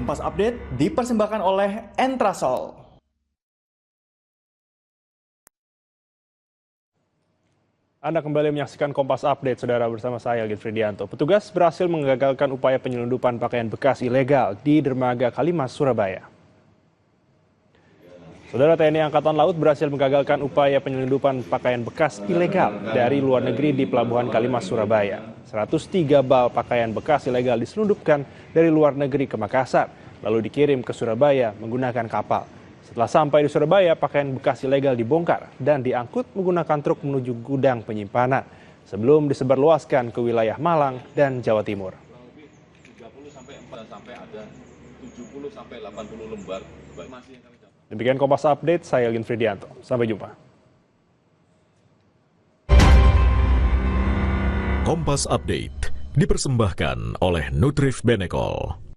Kompas Update dipersembahkan oleh Entrasol. Anda kembali menyaksikan Kompas Update, saudara, bersama saya, Algin Fridianto. Petugas berhasil menggagalkan upaya penyelundupan pakaian bekas ilegal di Dermaga Kalimas, Surabaya. Saudara, TNI Angkatan Laut berhasil menggagalkan upaya penyelundupan pakaian bekas ilegal dari luar negeri di Pelabuhan Kalimas, Surabaya. 103 bal pakaian bekas ilegal diselundupkan dari luar negeri ke Makassar, lalu dikirim ke Surabaya menggunakan kapal. Setelah sampai di Surabaya, pakaian bekas ilegal dibongkar dan diangkut menggunakan truk menuju gudang penyimpanan sebelum disebarluaskan ke wilayah Malang dan Jawa Timur. 30 sampai ada 70 sampai 80 lembar. Demikian Kompas Update, saya Algin Fridianto. Sampai jumpa. Kompas Update dipersembahkan oleh Nutrif Benecol.